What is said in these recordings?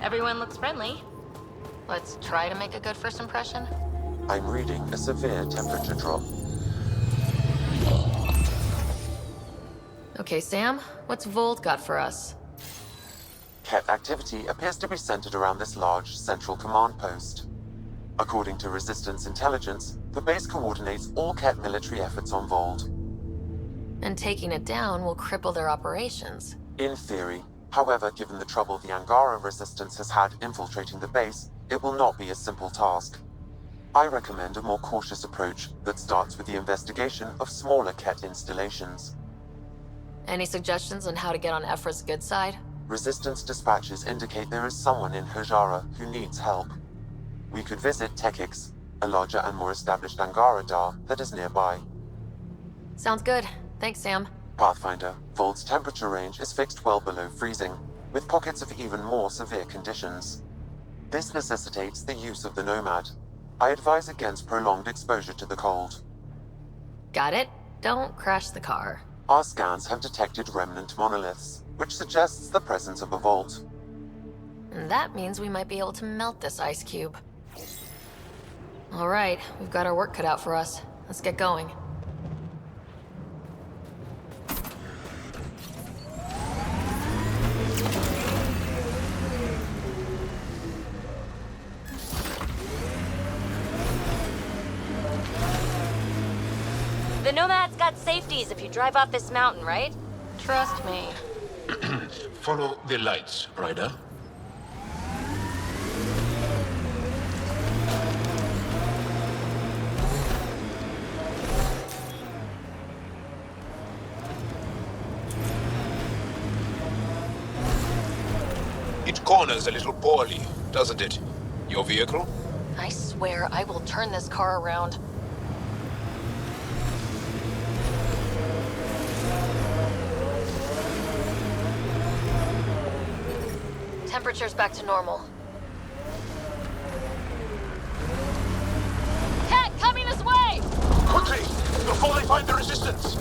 Everyone looks friendly. Let's try to make a good first impression. I'm reading a severe temperature drop. Okay, Sam, what's Volt got for us? Ket activity appears to be centered around this large central command post. According to Resistance intelligence, the base coordinates all Ket military efforts on Volt. And taking it down will cripple their operations. In theory. However, given the trouble the Angara Resistance has had infiltrating the base, it will not be a simple task. I recommend a more cautious approach that starts with the investigation of smaller Ket installations. Any suggestions on how to get on Ephra's good side? Resistance dispatches indicate there is someone in Hajara who needs help. We could visit Tekix, a larger and more established Angara Dar that is nearby. Sounds good. Thanks, Sam. Pathfinder, Volt's temperature range is fixed well below freezing, with pockets of even more severe conditions. This necessitates the use of the Nomad. I advise against prolonged exposure to the cold. Got it. Don't crash the car. Our scans have detected remnant monoliths, which suggests the presence of a vault. And that means we might be able to melt this ice cube. All right, we've got our work cut out for us. Let's get going. The Nomad's got safeties if you drive off this mountain, right? Trust me. Follow the lights, Ryder. It corners a little poorly, doesn't it? Your vehicle? I swear I will turn this car around. Temperature's back to normal. Cat, coming this way! Quickly! Before they find the resistance!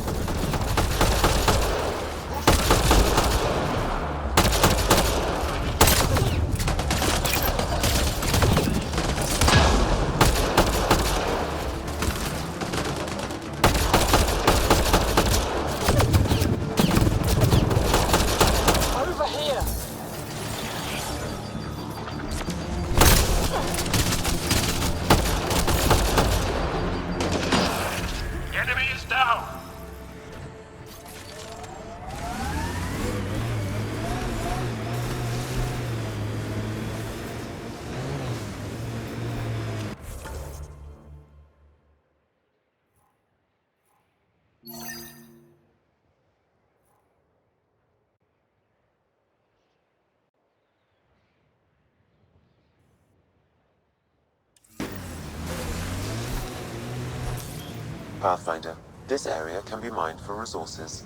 Pathfinder, this area can be mined for resources.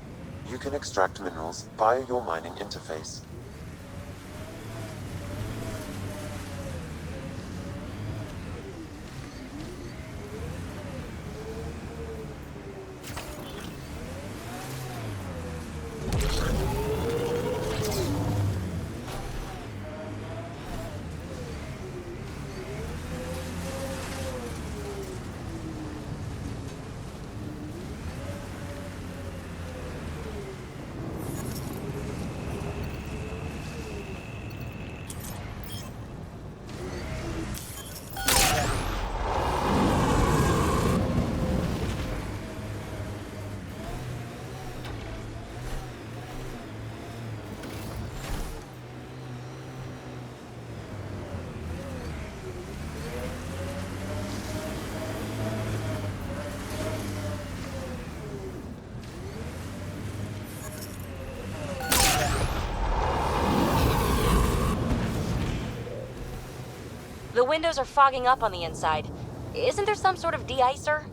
You can extract minerals via your mining interface. The windows are fogging up on the inside. Isn't there some sort of de-icer?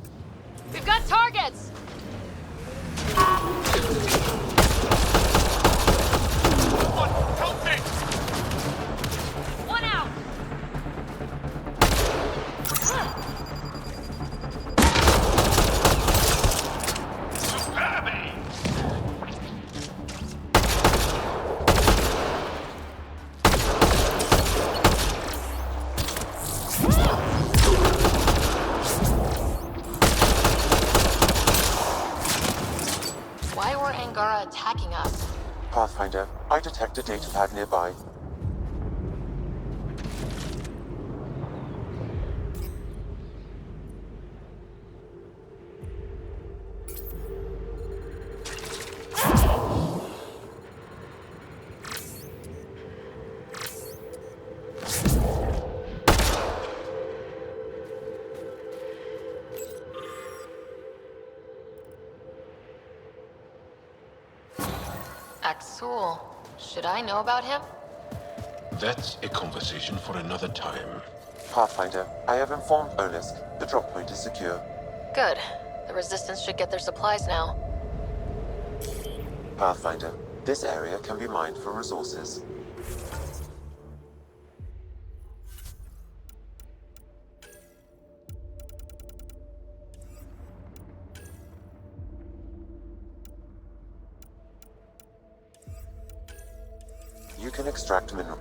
We've got targets! Help me! One out! Spare me! attacking us. Pathfinder, I detect a datapad nearby. Axul. Should I know about him? That's a conversation for another time. Pathfinder, I have informed Olisk. The drop point is secure. Good. The Resistance should get their supplies now. Pathfinder, this area can be mined for resources. You can extract mineral.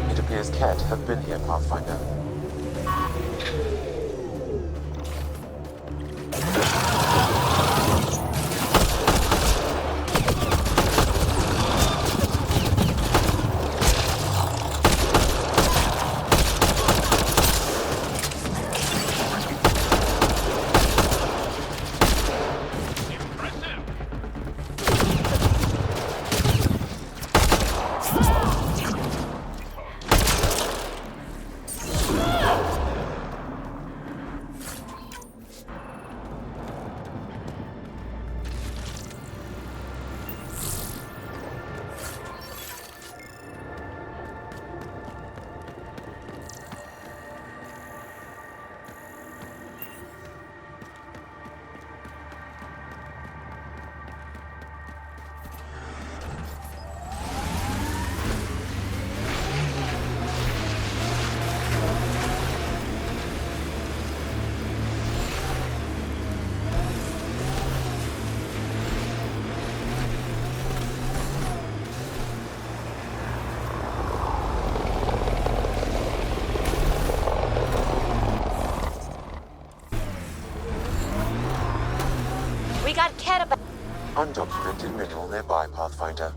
It appears Ket have been here, Pathfinder. We got Ket about. Undocumented mineral nearby, Pathfinder.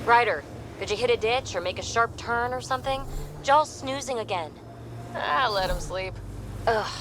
Ryder, could you hit a ditch or make a sharp turn or something? Jaw's snoozing again. Ah, let him sleep. Ugh.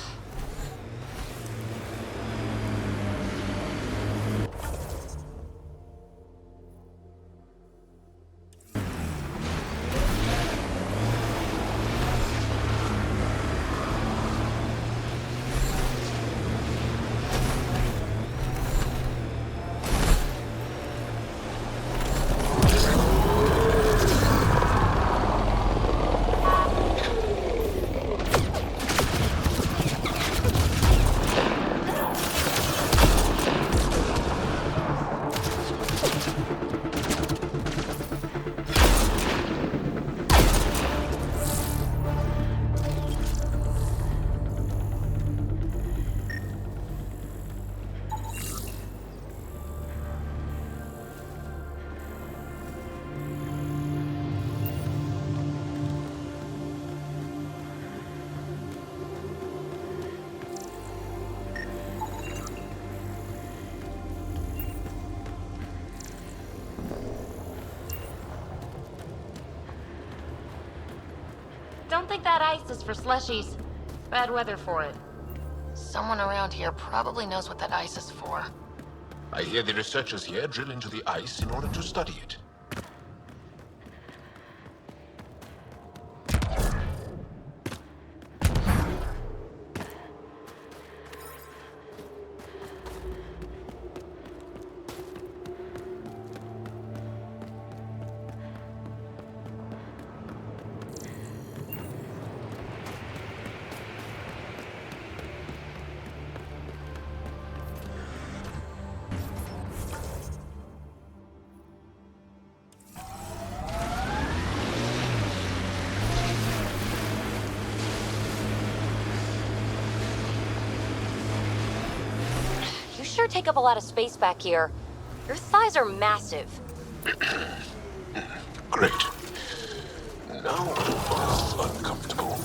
Don't think that ice is for slushies. Bad weather for it. Someone around here probably knows what that ice is for. I hear the researchers here drill into the ice in order to study it. You sure take up a lot of space back here. Your thighs are massive. Great. Now it's uncomfortable.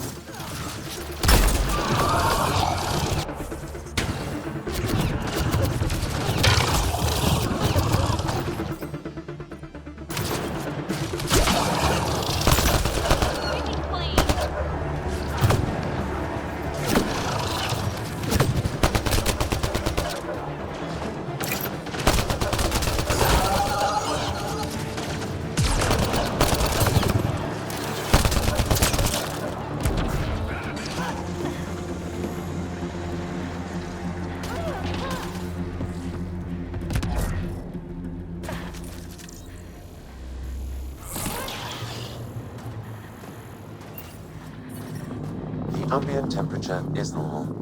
Ambient temperature is normal.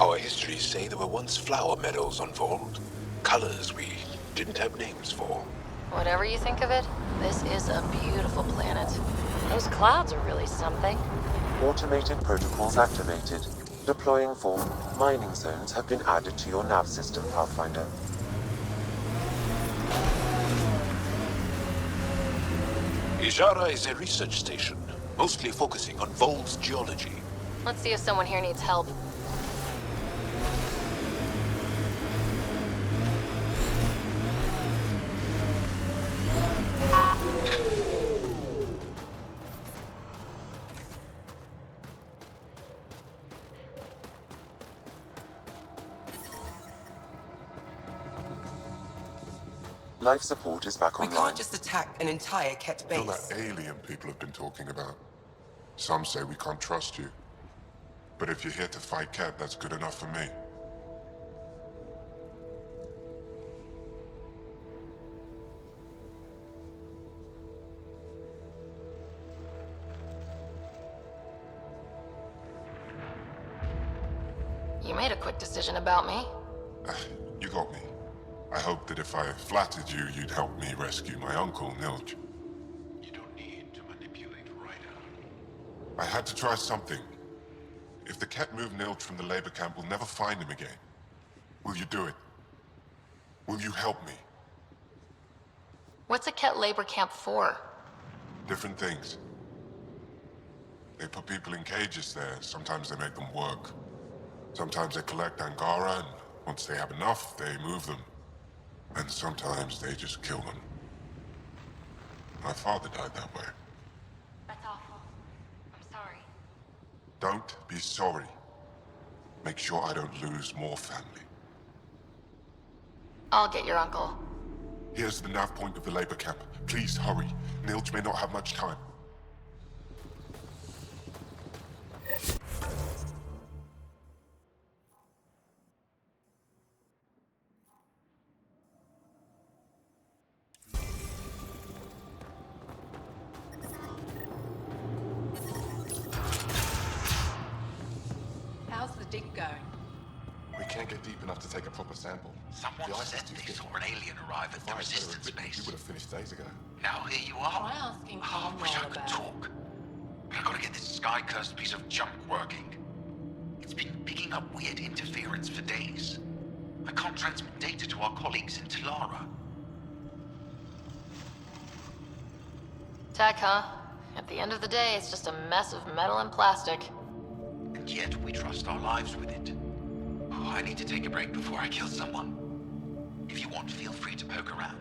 Our histories say there were once flower meadows on Vold. Colors we didn't have names for. Whatever you think of it, this is a beautiful planet. Those clouds are really something. Automated protocols activated. Deploying for mining zones have been added to your nav system, Pathfinder. Ijara is a research station, mostly focusing on Vold's geology. Let's see if someone here needs help. Life support is back We online. can't just attack an entire Ket You're base. that alien people have been talking about. Some say we can't trust you. But if you're here to fight Ket, that's good enough for me. You made a quick decision about me. You got me. I hoped that if I flattered you, you'd help me rescue my uncle, Nilj. You don't need to manipulate Ryder. I had to try something. If the Ket move Nilj from the labor camp, we'll never find him again. Will you do it? Will you help me? What's a Ket labor camp for? Different things. They put people in cages there. Sometimes they make them work. Sometimes they collect Angara, and once they have enough, they move them. And sometimes they just kill them. My father died that way. That's awful. I'm sorry. Don't be sorry. Make sure I don't lose more family. I'll get your uncle. Here's the nav point of the labor camp. Please hurry. Nilj may not have much time. How's the dig going? We can't get deep enough to take a proper sample. Someone The ice said is too they thick. saw an alien arrive at the If I had resistance written, base. We would have finished days ago. Now here you Try are. asking Oh, Tom wish I all could about talk. But I gotta get this sky-cursed piece of junk working. It's been picking up weird interference for days. I can't transmit data to our colleagues in Talara. Tech, huh? At the end of the day, it's just a mess of metal and plastic. And yet we trust our lives with it. Oh, I need to take a break before I kill someone. If you want, feel free to poke around.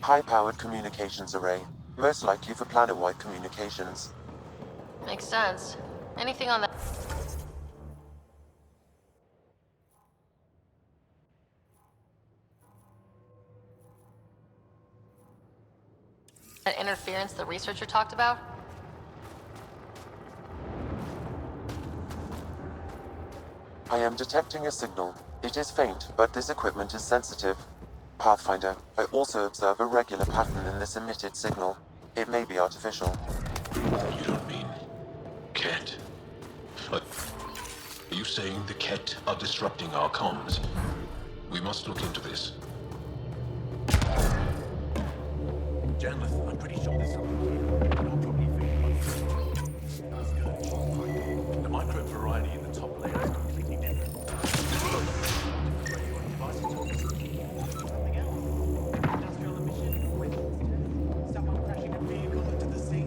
High-powered communications array. Most likely for planet-wide communications. Makes sense. Anything on that? That interference the researcher talked about? I am detecting a signal. It is faint, but this equipment is sensitive. Pathfinder, I also observe a regular pattern in this emitted signal. It may be artificial. You don't mean Ket? But are you saying the Ket are disrupting our comms? We must look into this. Journalist, I'm pretty sure there's something here. You'll probably think that's good. The micro variety in the top layer is completely different. Something else. Industrial emission, weapons, someone crashing a vehicle into the sea.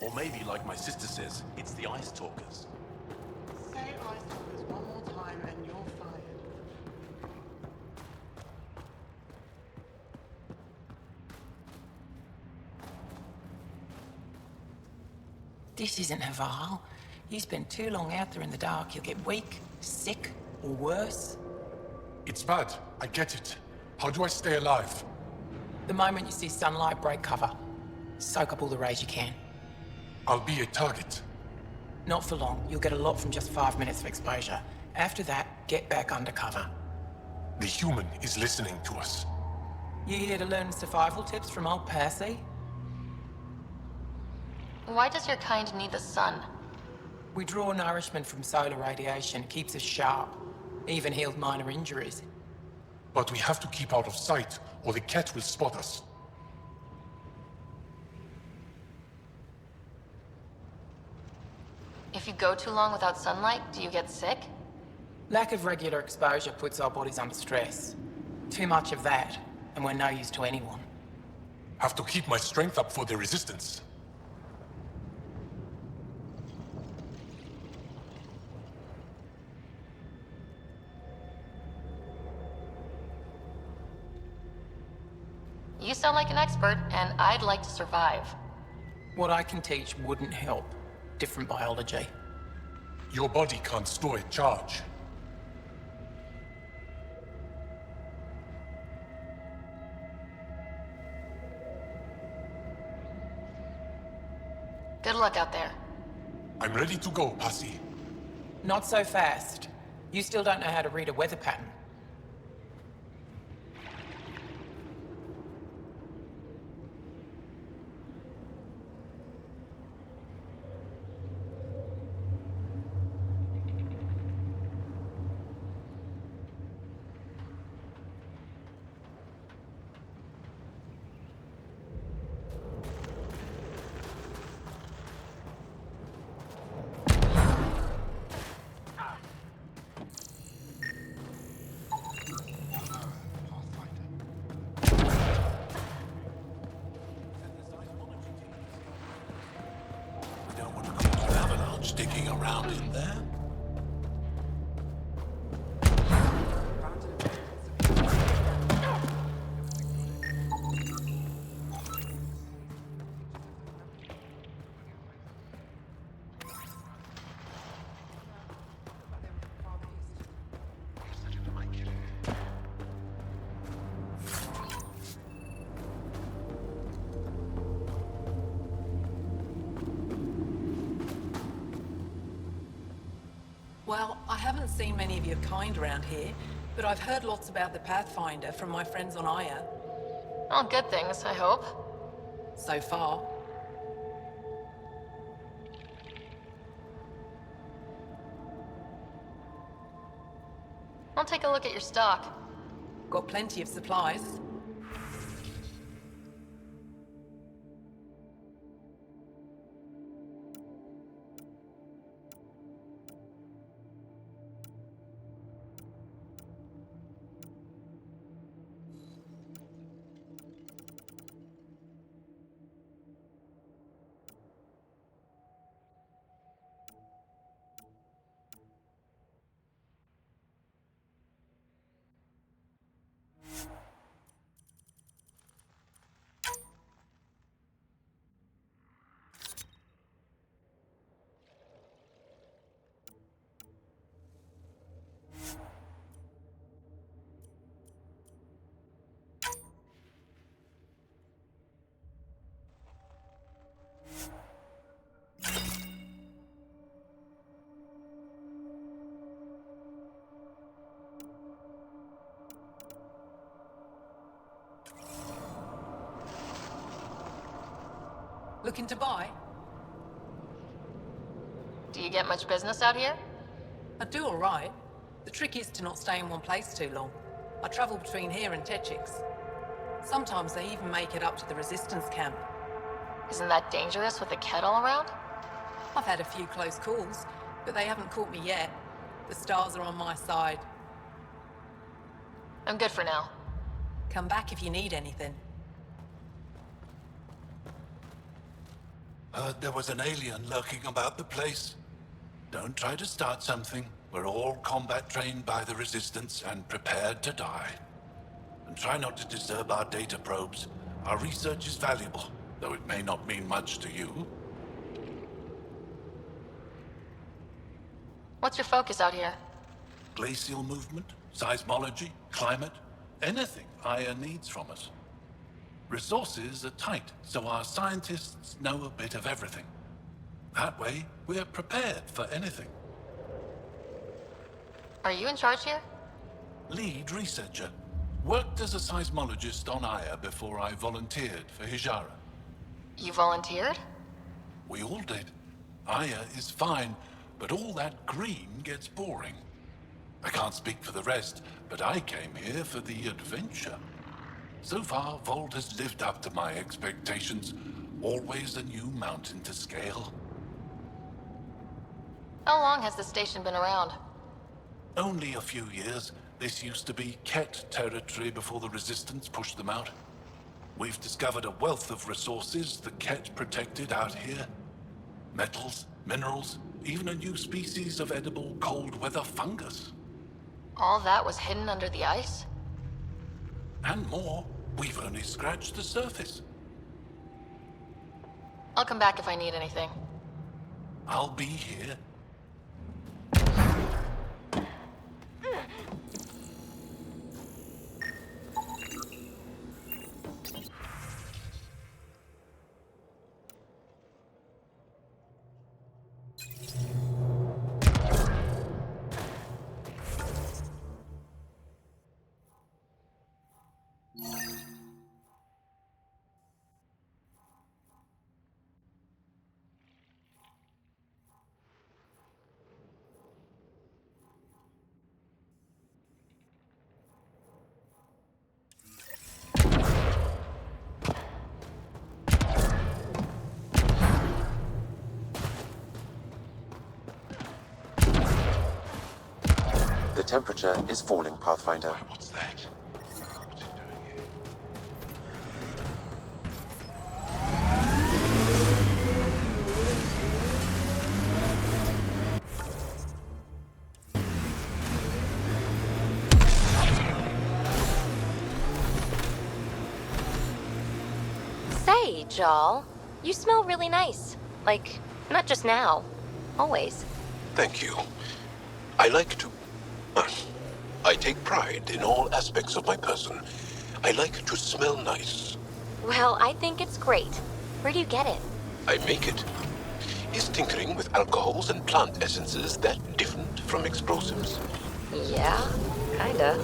Or maybe, like my sister says, it's the Ice Talkers. Say Ice Talkers one more time and you're fired. This isn't Haval. You spend too long out there in the dark, you'll get weak, sick, or worse. It's bad. I get it. How do I stay alive? The moment you see sunlight, break cover. Soak up all the rays you can. I'll be a target. Not for long. You'll get a lot from just 5 minutes of exposure. After that, get back under cover. The human is listening to us. You here to learn survival tips from old Percy? Why does your kind need the sun? We draw nourishment from solar radiation. Keeps us sharp. Even healed minor injuries. But we have to keep out of sight, or the cat will spot us. If you go too long without sunlight, do you get sick? Lack of regular exposure puts our bodies under stress. Too much of that, and we're no use to anyone. Have to keep my strength up for the resistance. You sound like an expert, and I'd like to survive. What I can teach wouldn't help. Different biology. Your body can't store a charge. Good luck out there. I'm ready to go, Passy. Not so fast. You still don't know how to read a weather pattern. Sticking around in there? Well, I haven't seen many of your kind around here, but I've heard lots about the Pathfinder from my friends on Aya. All good things, I hope. So far. I'll take a look at your stock. Got plenty of supplies. Looking to buy? Do you get much business out here? I do all right. The trick is to not stay in one place too long. I travel between here and Techix. Sometimes they even make it up to the resistance camp. Isn't that dangerous with a Kett all around? I've had a few close calls, but they haven't caught me yet. The stars are on my side. I'm good for now. Come back if you need anything. Heard there was an alien lurking about the place. Don't try to start something. We're all combat trained by the Resistance and prepared to die. And try not to disturb our data probes. Our research is valuable, though it may not mean much to you. What's your focus out here? Glacial movement, seismology, climate, anything Aya needs from us. Resources are tight, so our scientists know a bit of everything. That way, we're prepared for anything. Are you in charge here? Lead researcher. Worked as a seismologist on Aya before I volunteered for Hijara. You volunteered? We all did. Aya is fine, but all that green gets boring. I can't speak for the rest, but I came here for the adventure. So far, Vold has lived up to my expectations. Always a new mountain to scale. How long has the station been around? Only a few years. This used to be Ket territory before the Resistance pushed them out. We've discovered a wealth of resources the Ket protected out here. Metals, minerals, even a new species of edible cold weather fungus. All that was hidden under the ice? And more. We've only scratched the surface. I'll come back if I need anything. I'll be here. The temperature is falling, Pathfinder. What's that? What's it doing here? Say, Jal, you smell really nice. Like, not just now. Always. Thank you. I like to... I take pride in all aspects of my person. I like to smell nice. Well, I think it's great. Where do you get it? I make it. Is tinkering with alcohols and plant essences that different from explosives? Yeah, kinda.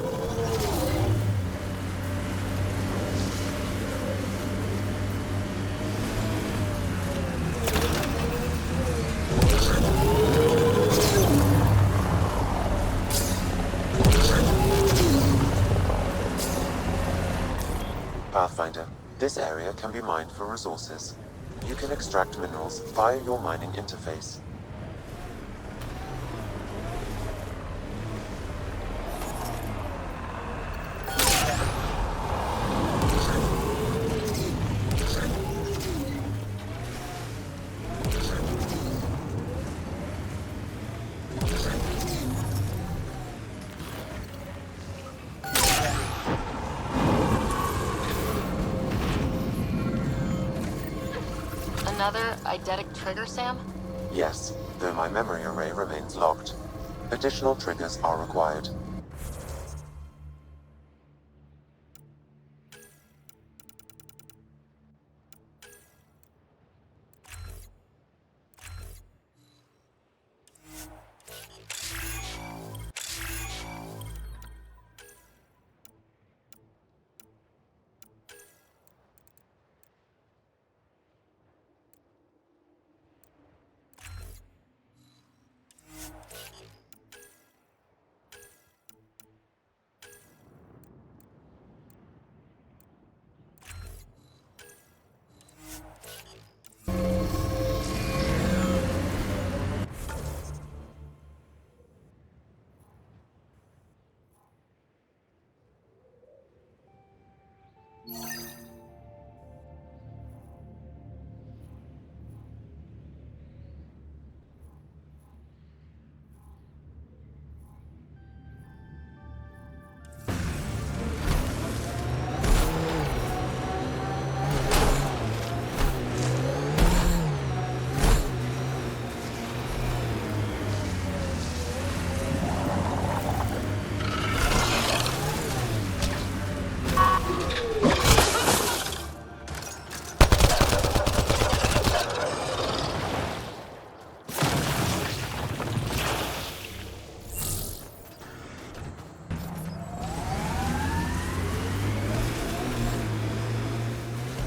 Pathfinder, this area can be mined for resources. You can extract minerals via your mining interface. Another eidetic trigger, Sam? Yes, though my memory array remains locked. Additional triggers are required.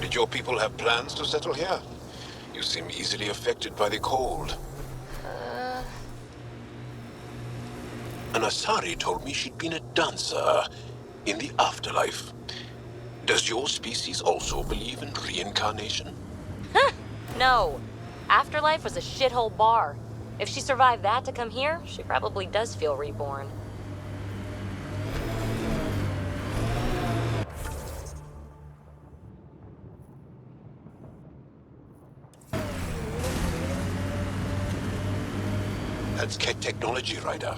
Did your people have plans to settle here? You seem easily affected by the cold. An Asari told me she'd been a dancer in the afterlife. Does your species also believe in reincarnation? No. Afterlife was a shithole bar. If she survived that to come here, she probably does feel reborn. That's Ket technology, Ryder.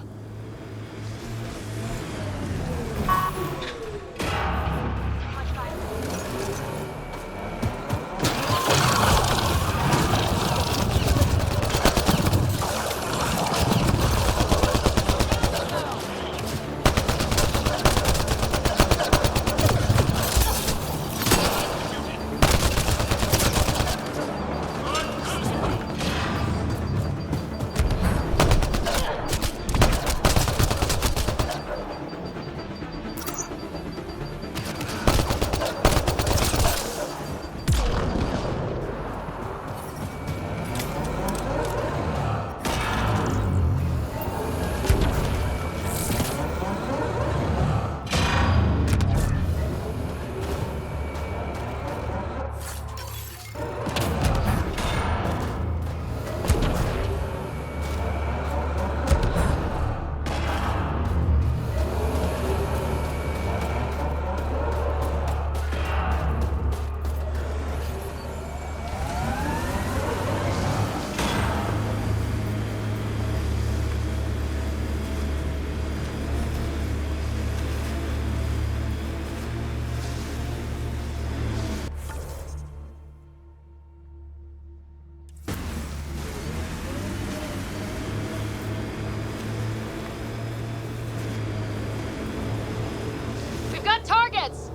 We've got targets!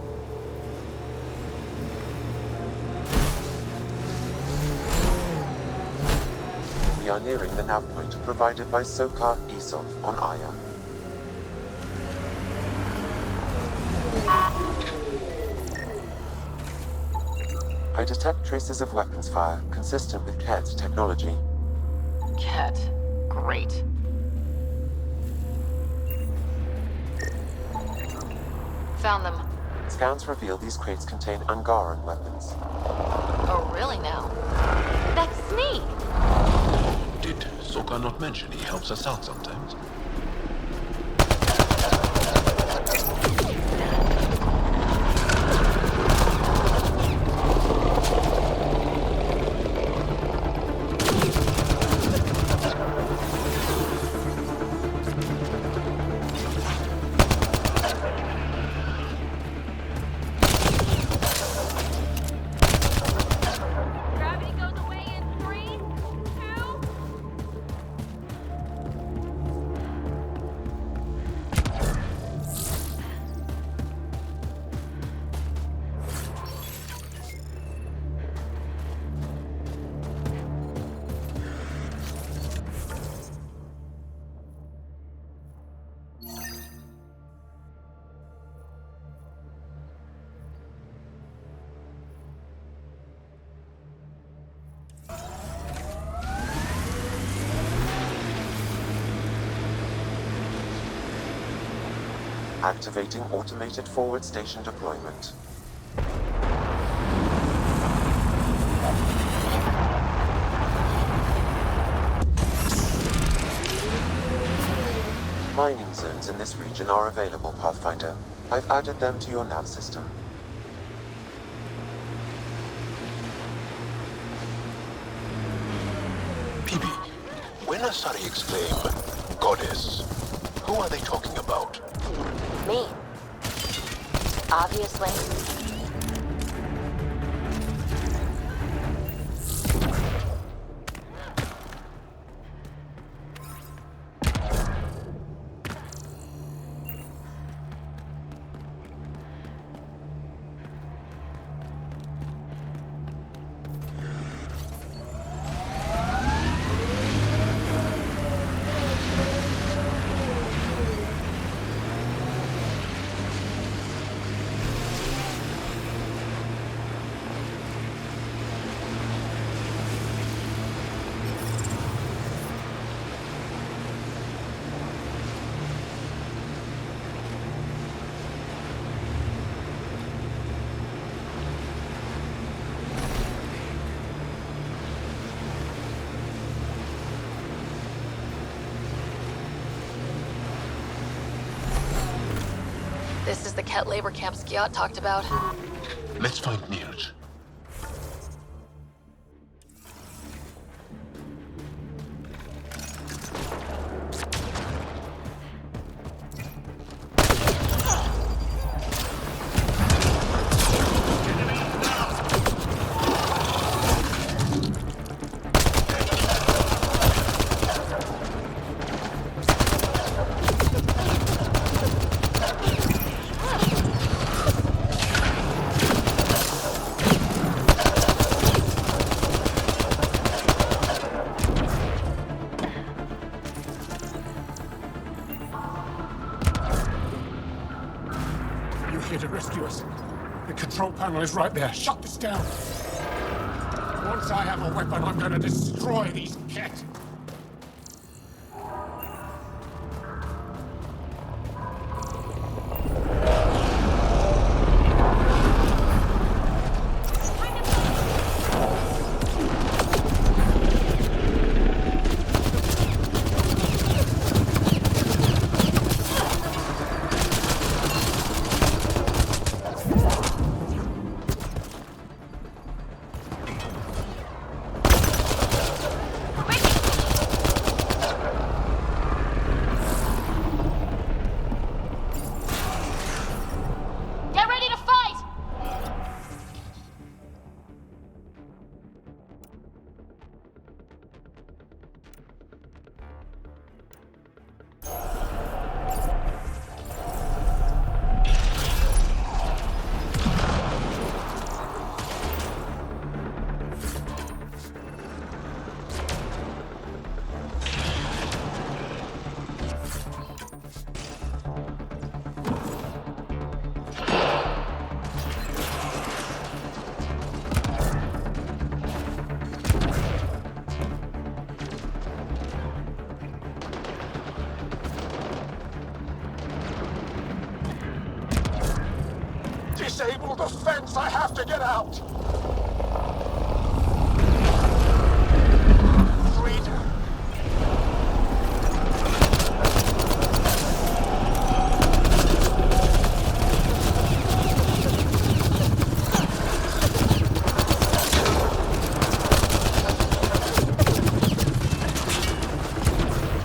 We are nearing the nav point provided by Sokar Isov on Aya. I detect traces of weapons fire consistent with Ket's technology. Ket. Great. Found them. Scans reveal these crates contain Angaran weapons. Oh, really now? That's Sneak! Did Soka not mention he helps us out sometimes? Gravity goes away in 3, 2... Activating automated forward station deployment. Mining zones in this region are available, Pathfinder. I've added them to your nav system. PB, when Asari exclaim goddess, who are they talking about? Me. Obviously. This is the Ket labor camp Skiot talked about. Let's find Nirj. Here to rescue us. The control panel is right there. Shut this down. Once I have a weapon, I'm gonna destroy these Ket. Disable the fence! I have to get out! Freedom!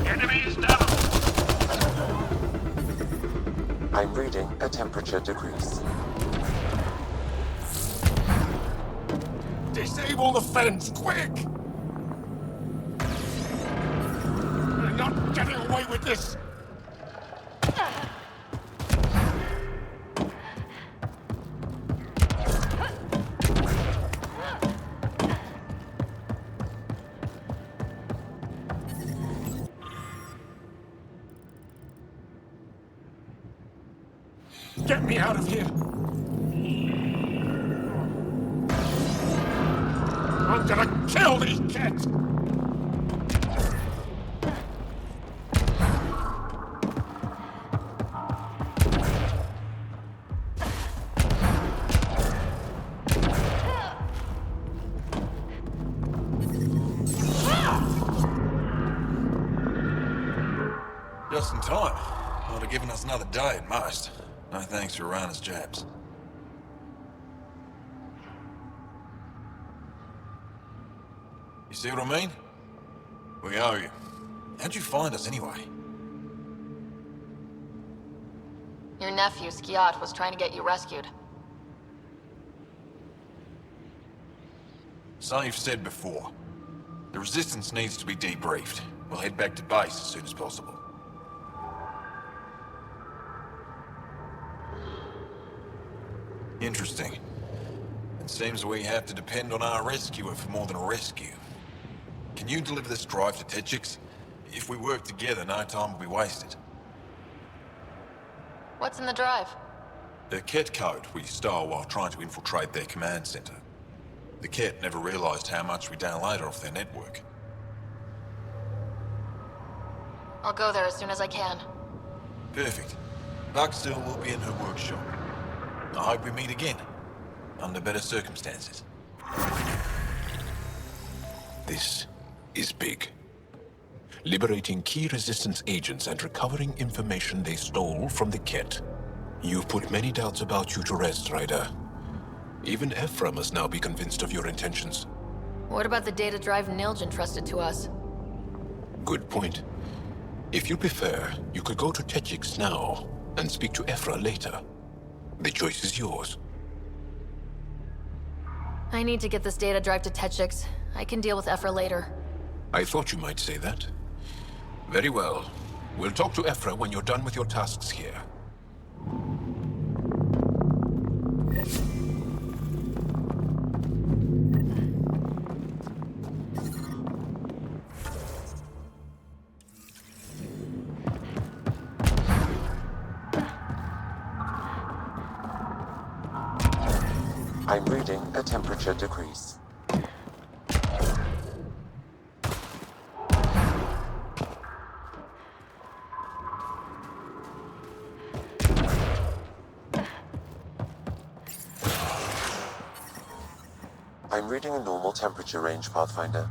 Enemy is down! I'm reading a temperature decrease. Disable the fence, quick! We're not getting away with this! Get me out of here! I'm gonna kill these kids! Just in time. Would have given us another day at most. No thanks for Rana's jabs. You see what I mean? We owe you. How'd you find us anyway? Your nephew, Skiot, was trying to get you rescued. Something you've said before. The Resistance needs to be debriefed. We'll head back to base as soon as possible. Interesting. It seems we have to depend on our rescuer for more than a rescue. Can you deliver this drive to Techix? If we work together, no time will be wasted. What's in the drive? The Ket code we stole while trying to infiltrate their command center. The Ket never realized how much we downloaded off their network. I'll go there as soon as I can. Perfect. Buckstill will be in her workshop. I hope we meet again, under better circumstances. This is big. Liberating key Resistance agents and recovering information they stole from the Ket. You've put many doubts about you to rest, Ryder. Even Ephra must now be convinced of your intentions. What about the data drive Nilj entrusted to us? Good point. If you prefer, you could go to Techix now and speak to Ephra later. The choice is yours. I need to get this data drive to Techix. I can deal with Ephra later. I thought you might say that. Very well. We'll talk to Ephra when you're done with your tasks here. I'm reading a temperature decrease. I'm reading a normal temperature range, Pathfinder.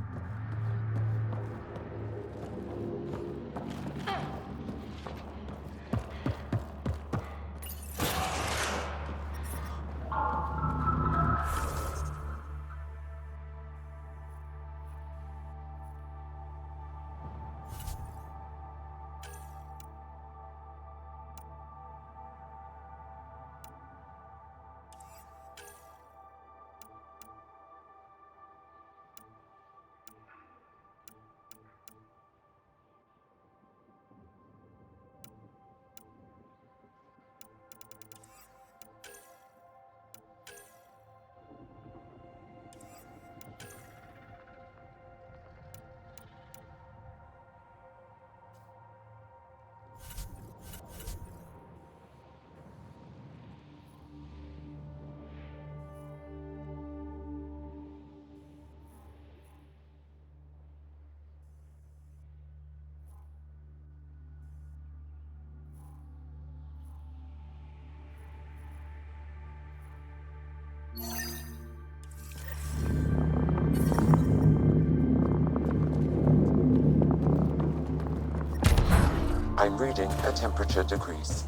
I'm reading a temperature decrease.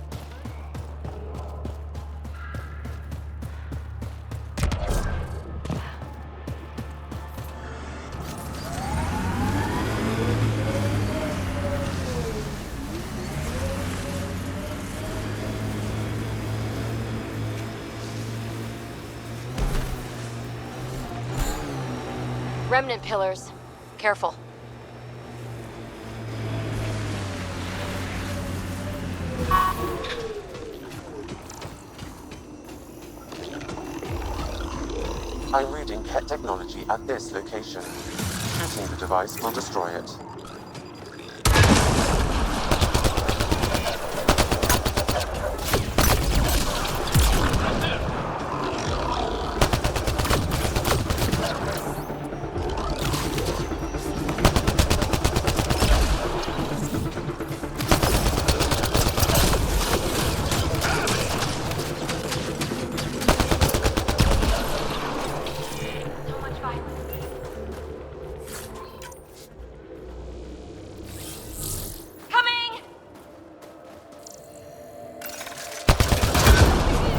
Remnant pillars. Careful. I'm reading pet technology at this location. Shooting the device will destroy it.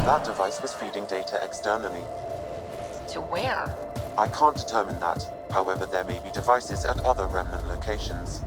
That device was feeding data externally. To where? I can't determine that. However, there may be devices at other remnant locations.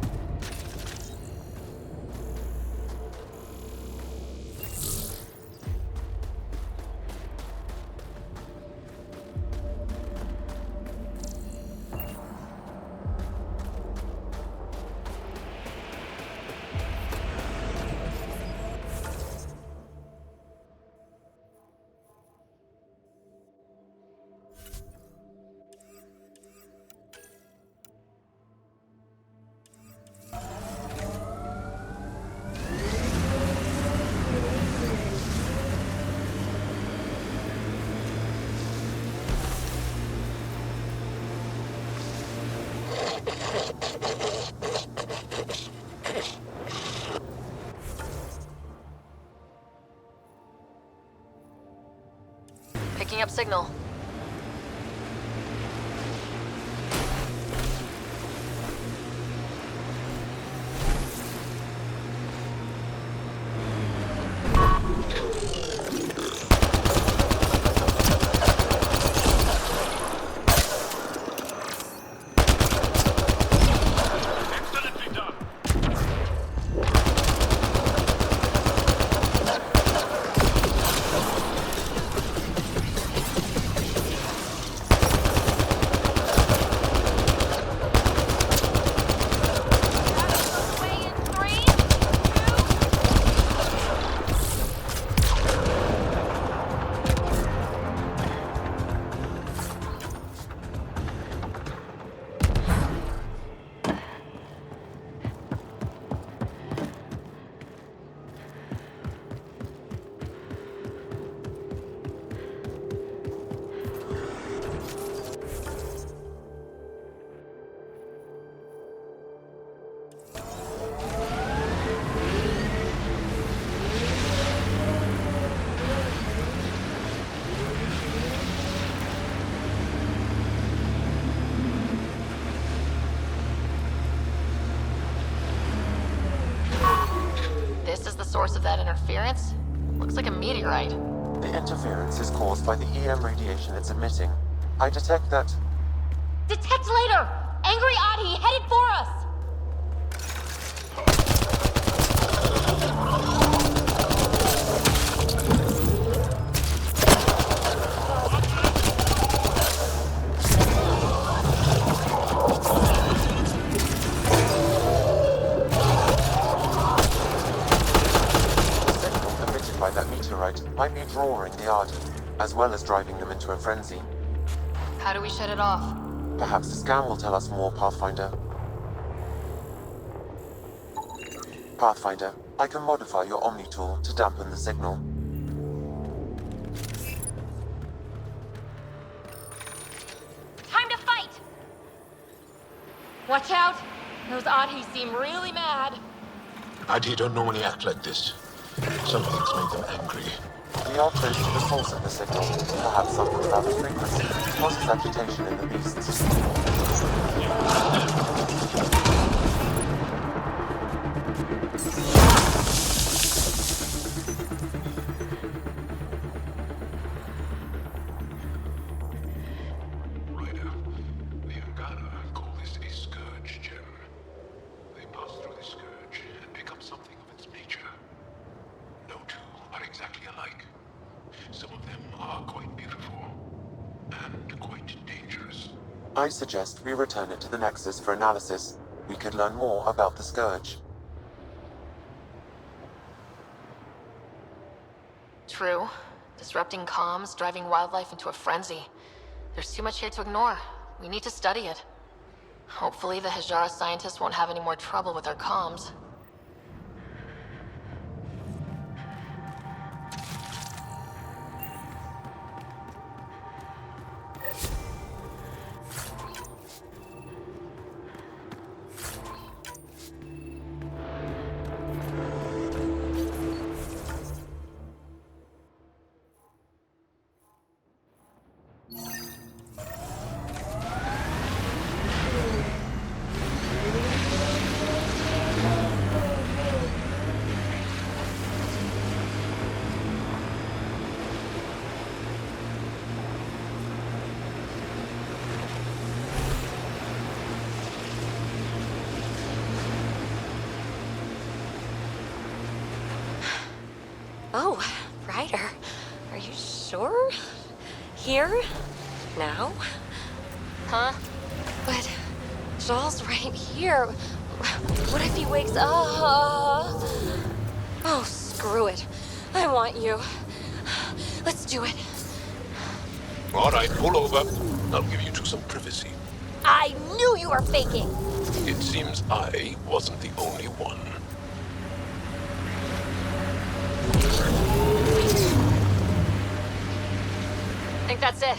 Picking up signal. source of that interference? Looks like a meteorite. The interference is caused by the EM radiation it's emitting. I detect that... Detect later! Angry Oddie headed for us! Might be drawing the Arden, as well as driving them into a frenzy. How do we shut it off? Perhaps the scan will tell us more, Pathfinder. Pathfinder, I can modify your Omni tool to dampen the signal. Time to fight! Watch out! Those Oddies seem really mad. Adi don't normally act like this. Some things make them angry. We are close to the source of the signal. Perhaps something about the frequency causes agitation in the beasts. Ryder, the Angara call this a scourge gem. They pass through the scourge and pick up something of its nature. No two are exactly alike. Some of them are quite beautiful and quite dangerous. I suggest we return it to the Nexus for analysis. We could learn more about the Scourge. True. Disrupting comms, driving wildlife into a frenzy. There's too much here to ignore. We need to study it. Hopefully the Hajara scientists won't have any more trouble with our comms. Oh, Ryder. Are you sure? Here? Now? Huh? But Joel's right here. What if he wakes up? Oh, screw it. I want you. Let's do it. All right, pull over. I'll give you two some privacy. I knew you were faking. It seems I wasn't the only one. I think that's it.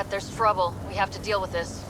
There's trouble. We have to deal with this.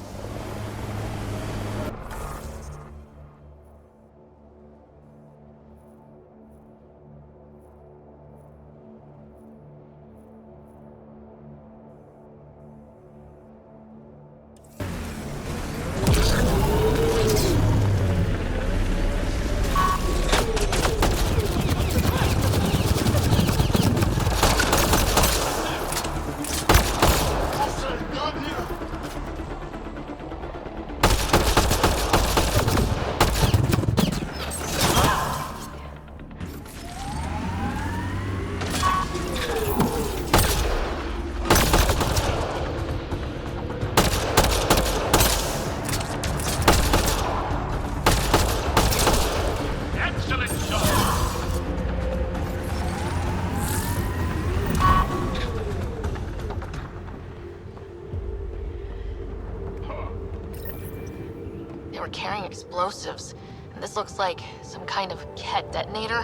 they were carrying explosives. And this looks like some kind of ket detonator.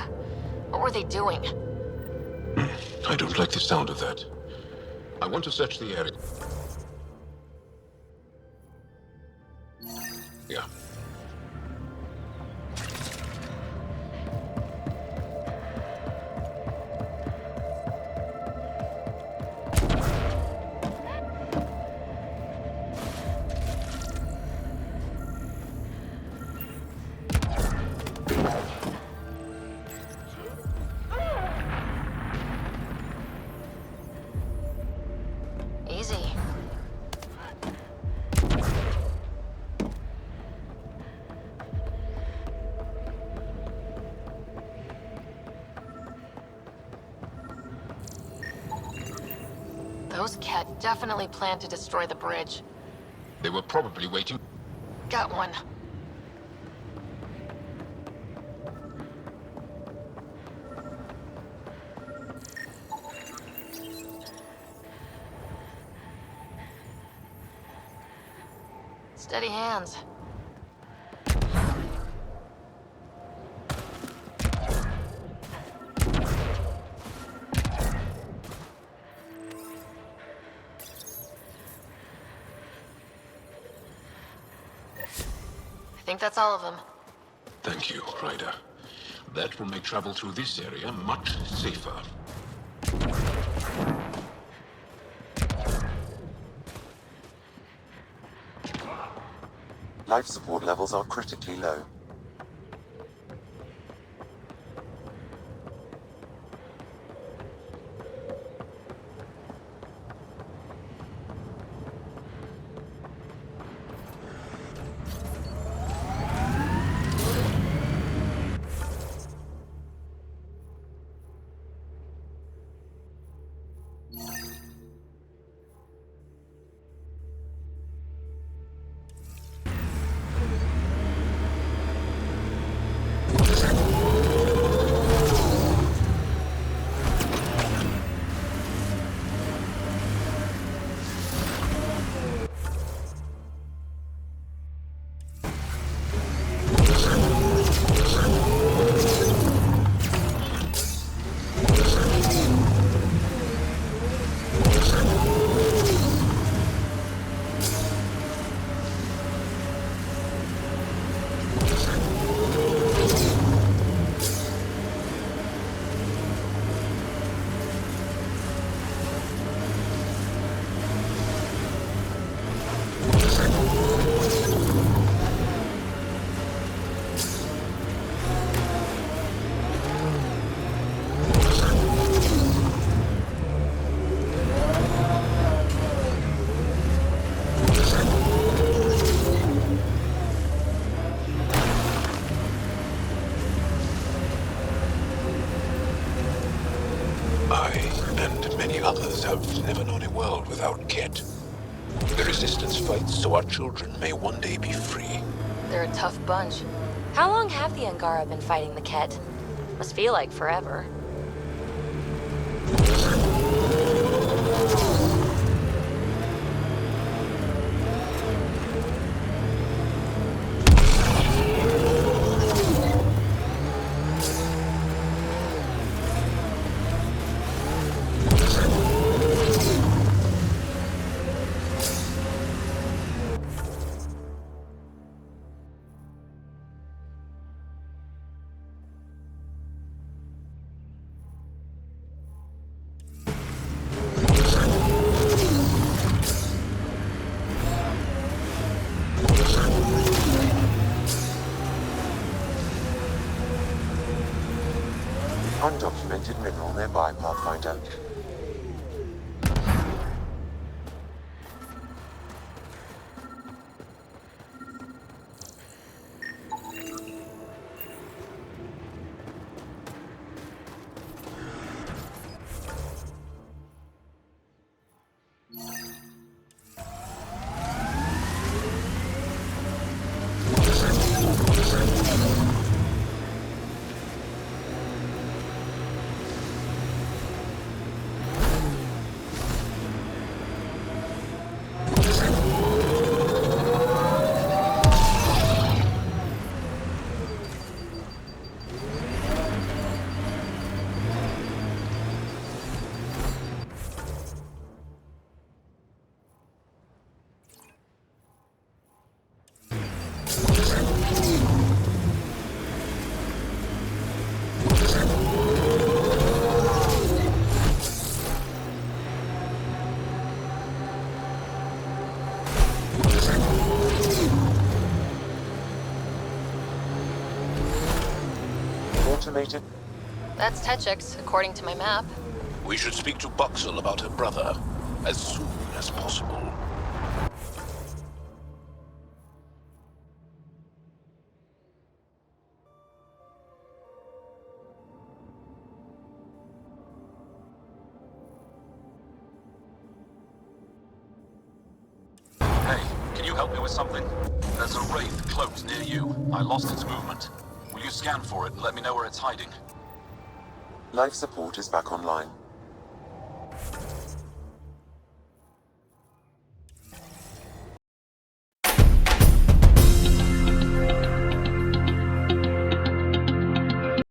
What were they doing? I don't like the sound of that. I want to search the area. Yeah. Easy. Those cat definitely planned to destroy the bridge. They were probably waiting. Got one. Steady hands. I think that's all of them. Thank you, Ryder. That will make travel through this area much safer. Life support levels are critically low. Others have never known a world without Ket. The Resistance fights so our children may one day be free. They're a tough bunch. How long have the Angara been fighting the Ket? Must feel like forever. Undocumented mineral nearby, Pathfinder. automated? That's Techix, according to my map. We should speak to Buxel about her brother as soon as possible. Hey, can you help me with something? There's a wraith cloaked near you. I lost its movement. Will you scan for it and let me know where it's hiding? Life support is back online.